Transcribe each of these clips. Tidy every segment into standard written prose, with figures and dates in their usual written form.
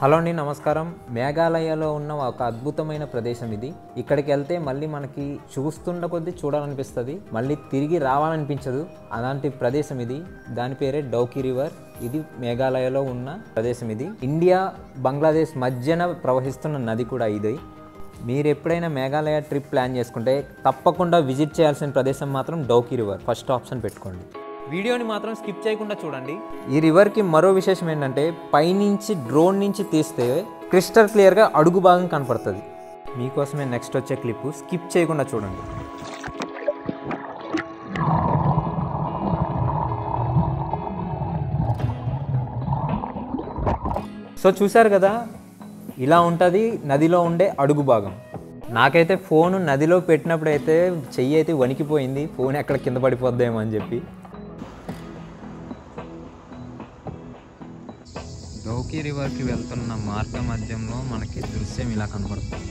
Hello అండి, నమస్కారం. మేఘాలయలో ఉన్న ఒక అద్భుతమైన ప్రదేశం ఇది. ఇక్కడికి వెళ్తే మళ్ళీ మనకి చూస్తుండ కొద్దీ చూడాలనిపిస్తుంది, మళ్ళీ తిరిగి రావాలనిపించదు. అలాంటి ప్రదేశం ఇది. దాని పేరే డౌకి రివర్. ఇది మేఘాలయలో ఉన్న ప్రదేశం. ఇది ఇండియా బంగ్లాదేశ్ మధ్యన ప్రవహిస్తున్న నది కూడా ఇది. మీరు ఎప్పుడైనా మేఘాలయ ట్రిప్ ప్లాన్ చేసుకుంటే తప్పకుండా విజిట్ చేయాల్సిన ప్రదేశం మాత్రం డౌకి రివర్ ఫస్ట్ ఆప్షన్ పెట్టుకోండి. వీడియోని మాత్రం స్కిప్ చేయకుండా చూడండి. ఈ రివర్కి మరో విశేషం ఏంటంటే పైనుంచి డ్రోన్ నుంచి తీస్తే క్రిస్టల్ క్లియర్గా అడుగు భాగం కనపడుతుంది. మీకోసమే నెక్స్ట్ వచ్చే క్లిప్ స్కిప్ చేయకుండా చూడండి. సో చూశారు కదా, ఇలా ఉంటుంది నదిలో ఉండే అడుగు భాగం. నాకైతే ఫోన్ నదిలో పెట్టినప్పుడు అయితే చెయ్యి అయితే వణికిపోయింది, ఫోన్ ఎక్కడ కింద పడిపోద్దేమో అని చెప్పి. డౌకి రివర్కి వెళ్తున్న మార్గ మధ్యంలో మనకి దృశ్యం ఇలా కనపడుతుంది.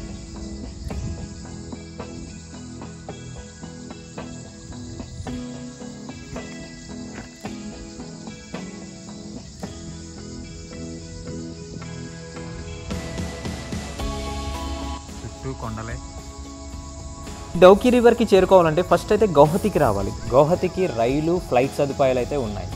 చుట్టూ కొండలే. డౌకి రివర్కి చేరుకోవాలంటే ఫస్ట్ అయితే గౌహతికి రావాలి. గౌహతికి రైలు ఫ్లైట్ సదుపాయాలు అయితే ఉన్నాయి.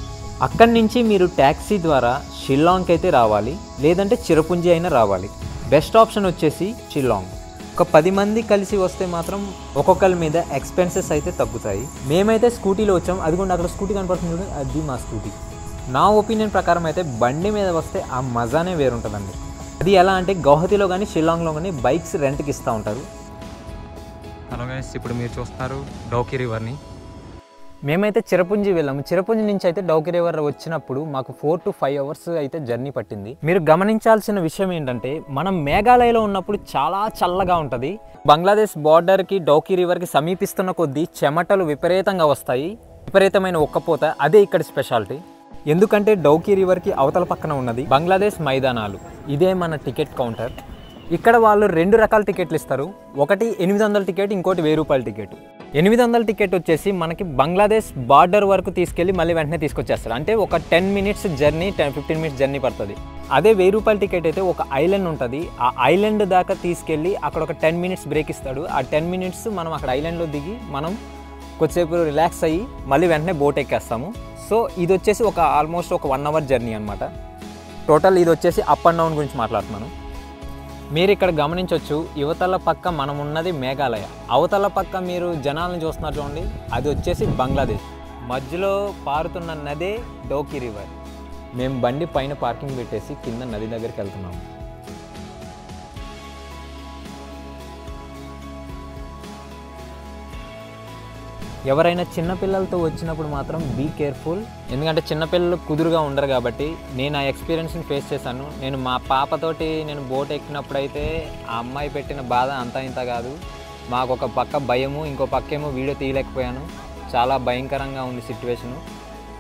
అక్కడి నుంచి మీరు ట్యాక్సీ ద్వారా షిల్లాంగ్కి అయితే రావాలి, లేదంటే చిరపుంజి అయినా రావాలి. బెస్ట్ ఆప్షన్ వచ్చేసి షిల్లాంగ్. ఒక 10 మంది కలిసి వస్తే మాత్రం ఒక్కొక్కరి మీద ఎక్స్పెన్సెస్ అయితే తగ్గుతాయి. మేమైతే స్కూటీలో వచ్చాం. అదిగోండి అక్కడ స్కూటీ కనపడుతుంది చూడండి, అది మా స్కూటీ. నా ఒపీనియన్ ప్రకారం అయితే బండి మీద వస్తే ఆ మజానే వేరుంటుందండి. అది ఎలా అంటే గౌహతిలో కానీ షిల్లాంగ్లో కానీ బైక్స్ రెంట్కి ఇస్తూ ఉంటారు. హలో గైస్, ఇప్పుడు మీరు చూస్తారు డౌకి రివర్ని. మేమైతే చిరపుంజి వెళ్ళాము. చిరపుంజి నుంచి అయితే డౌకి రివర్ వచ్చినప్పుడు మాకు 4 to 5 hours అయితే జర్నీ పట్టింది. మీరు గమనించాల్సిన విషయం ఏంటంటే మనం మేఘాలయలో ఉన్నప్పుడు చాలా చల్లగా ఉంటుంది. బంగ్లాదేశ్ బార్డర్కి డౌకి రివర్కి సమీపిస్తున్న కొద్దీ చెమటలు విపరీతంగా వస్తాయి, విపరీతమైన ఉక్కపోత. అదే ఇక్కడ స్పెషాలిటీ. ఎందుకంటే డౌకి రివర్కి అవతల పక్కన ఉన్నది బంగ్లాదేశ్ మైదానాలు. ఇదే మన టికెట్ కౌంటర్. ఇక్కడ వాళ్ళు 2 రకాల టికెట్లు ఇస్తారు. ఒకటి 800 టికెట్, ఇంకోటి 1000 రూపాయల టికెట్. 800 టికెట్ వచ్చేసి మనకి బంగ్లాదేశ్ బార్డర్ వరకు తీసుకెళ్ళి మళ్ళీ వెంటనే తీసుకొచ్చేస్తారు. అంటే ఒక 10 minutes జర్నీ, 15 minutes జర్నీ పడుతుంది. అదే 1000 రూపాయల టికెట్ అయితే ఒక ఐలాండ్ ఉంటుంది. ఆ ఐలాండ్ దాకా తీసుకెళ్ళి అక్కడ ఒక 10 minutes బ్రేక్ ఇస్తాడు. ఆ 10 minutes మనం అక్కడ ఐలాండ్లో దిగి మనం కొద్దిసేపు రిలాక్స్ అయ్యి మళ్ళీ వెంటనే బోట్ ఎక్కేస్తాము. సో ఇది వచ్చేసి ఒక ఆల్మోస్ట్ ఒక 1 hour జర్నీ అనమాట. టోటల్ ఇది వచ్చేసి అప్ అండ్ డౌన్ గురించి మాట్లాడుతున్నాను. మీరు ఇక్కడ గమనించవచ్చు, యువతల పక్క మనం ఉన్నది మేఘాలయ, అవతల పక్క మీరు జనాలను చూస్తున్నారు చూడండి, అది వచ్చేసి బంగ్లాదేశ్. మధ్యలో పారుతున్న నదే డౌకి రివర్. మేము బండి పైన పార్కింగ్ పెట్టేసి కింద నది దగ్గరికి వెళ్తున్నాము. ఎవరైనా చిన్నపిల్లలతో వచ్చినప్పుడు మాత్రం బీ కేర్ఫుల్. ఎందుకంటే చిన్నపిల్లలు కుదురుగా ఉండరు కాబట్టి. నేను ఆ ఎక్స్పీరియన్స్ని ఫేస్ చేశాను. నేను మా పాపతోటి బోట్ ఎక్కినప్పుడు అయితే ఆ అమ్మాయి పెట్టిన బాధ అంతా ఇంత కాదు. మాకు ఒక పక్క భయము, ఇంకో పక్కేమో వీడియో తీయలేకపోయాను. చాలా భయంకరంగా ఉంది సిచ్యువేషను.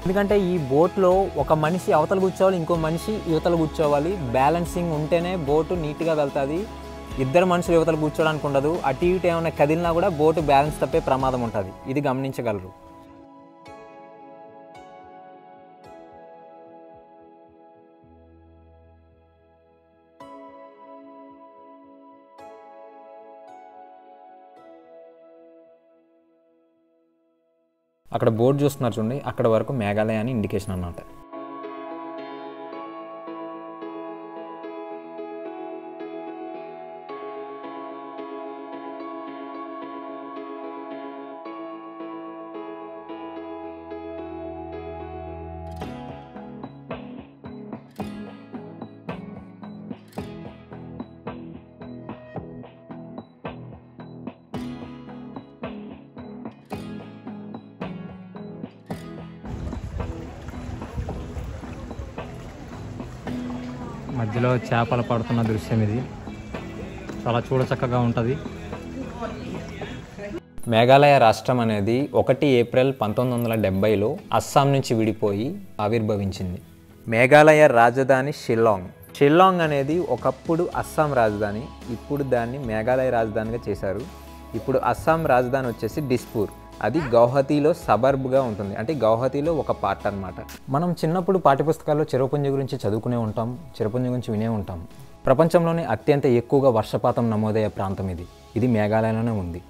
ఎందుకంటే ఈ బోట్లో ఒక మనిషి అవతల కూర్చోవాలి, ఇంకో మనిషి యువతలు కూర్చోవాలి. బ్యాలెన్సింగ్ ఉంటేనే బోటు నీట్గా వెళ్తుంది. ఇద్దరు మనుషులు యువతలు కూర్చోడానికి ఉండదు. అటు ఇటు ఏమైనా కదిలినా కూడా బోటు బ్యాలెన్స్ తప్పే ప్రమాదం ఉంటుంది. ఇది గమనించగలరు. అక్కడ బోర్డు చూస్తున్నారు చూడండి, అక్కడ వరకు మేఘాలయ అని ఇండికేషన్ అన్నమాట. మధ్యలో చేపలు పడుతున్న దృశ్యం ఇది. చాలా చూడచక్కగా ఉంటుంది. మేఘాలయ రాష్ట్రం అనేది 1 ఏప్రిల్ 1970లో అస్సాం నుంచి విడిపోయి ఆవిర్భవించింది. మేఘాలయ రాజధాని షిల్లాంగ్. షిల్లాంగ్ అనేది ఒకప్పుడు అస్సాం రాజధాని. ఇప్పుడు దాన్ని మేఘాలయ రాజధానిగా చేశారు. ఇప్పుడు అస్సాం రాజధాని వచ్చేసి డిస్పూర్. అది గౌహతిలో సబర్బ్గా ఉంటుంది, అంటే గౌహతిలో ఒక పార్ట్ అనమాట. మనం చిన్నప్పుడు పాఠ్యపుస్తకాల్లో చిరపుంజి గురించి చదువుకునే ఉంటాం, చిరపుంజి గురించి వినే ఉంటాం. ప్రపంచంలోనే అత్యంత ఎక్కువగా వర్షపాతం నమోదయ్యే ప్రాంతం ఇది మేఘాలయలోనే ఉంది.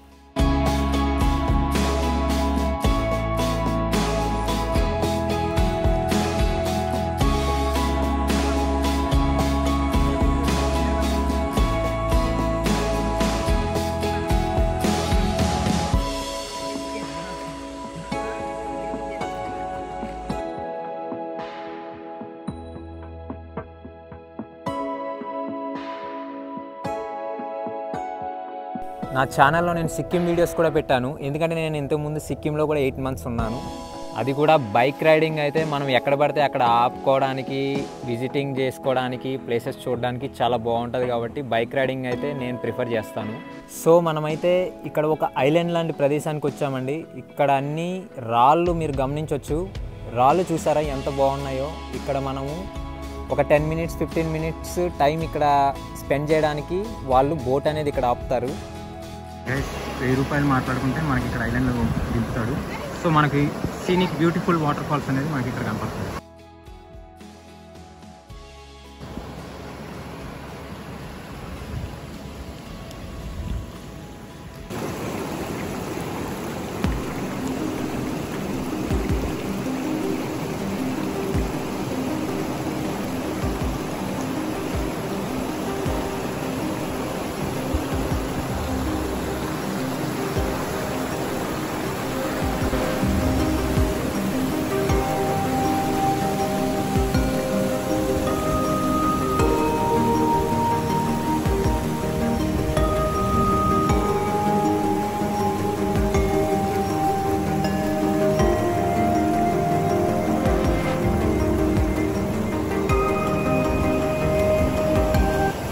నా ఛానల్లో నేను సిక్కిం వీడియోస్ కూడా పెట్టాను, ఎందుకంటే నేను ఇంతకుముందు సిక్కింలో కూడా 8 months ఉన్నాను. అది కూడా బైక్ రైడింగ్ అయితే మనం ఎక్కడ పడితే అక్కడ ఆపుకోవడానికి, విజిటింగ్ చేసుకోవడానికి, ప్లేసెస్ చూడడానికి చాలా బాగుంటుంది. కాబట్టి బైక్ రైడింగ్ అయితే నేను ప్రిఫర్ చేస్తాను. సో మనమైతే ఇక్కడ ఒక ఐలాండ్ లాంటి ప్రదేశానికి వచ్చామండి. ఇక్కడ అన్ని రాళ్ళు మీరు గమనించవచ్చు. రాళ్ళు చూసారా ఎంత బాగున్నాయో. ఇక్కడ మనము ఒక 10 minutes 15 minutes టైం ఇక్కడ స్పెండ్ చేయడానికి వాళ్ళు బోట్ అనేది ఇక్కడ ఆపుతారు. 1000 రూపాయలు మాట్లాడుకుంటే మనకి ఇక్కడ ఐలాండ్లో దింపుతాడు. సో మనకి సీనిక్ బ్యూటిఫుల్ వాటర్ ఫాల్స్ అనేది మనకి ఇక్కడ కనపడుతుంది.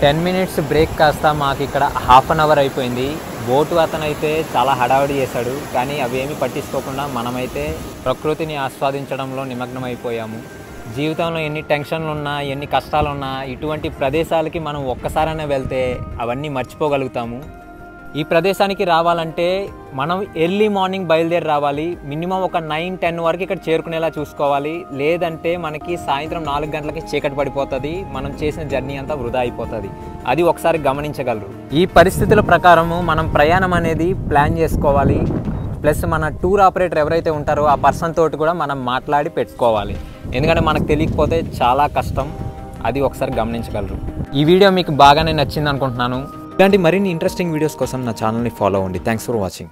టెన్ మినిట్స్ బ్రేక్ కాస్త మాకు ఇక్కడ హాఫ్ అన్ అవర్ అయిపోయింది. బోటు అతనైతే చాలా హడావిడి చేశాడు, కానీ అవేమీ పట్టించుకోకుండా మనమైతే ప్రకృతిని ఆస్వాదించడంలో నిమగ్నం అయిపోయాము. జీవితంలో ఎన్ని టెన్షన్లు ఉన్నా, ఎన్ని కష్టాలు ఉన్నా, ఇటువంటి ప్రదేశాలకి మనం ఒక్కసారైనా వెళ్తే అవన్నీ మర్చిపోగలుగుతాము. ఈ ప్రదేశానికి రావాలంటే మనం ఎర్లీ మార్నింగ్ బయలుదేరి రావాలి. మినిమం ఒక 9-10 వరకు ఇక్కడ చేరుకునేలా చూసుకోవాలి. లేదంటే మనకి సాయంత్రం 4 గంటలకి చీకటి పడిపోతుంది. మనం చేసిన జర్నీ అంతా వృధా అయిపోతుంది. అది ఒకసారి గమనించగలరు. ఈ పరిస్థితుల ప్రకారము మనం ప్రయాణం అనేది ప్లాన్ చేసుకోవాలి. ప్లస్ మన టూర్ ఆపరేటర్ ఎవరైతే ఉంటారో ఆ పర్సన్ తోటి కూడా మనం మాట్లాడి పెట్టుకోవాలి. ఎందుకంటే మనకు తెలియకపోతే చాలా కష్టం. అది ఒకసారి గమనించగలరు. ఈ వీడియో మీకు బాగానే నచ్చింది అనుకుంటున్నాను. ఇలాంటి మరిన్ని ఇంట్రెస్టింగ్ వీడియోస్ కోసం నా ఛానల్ని ఫాలో అవ్వండి. Thanks for watching.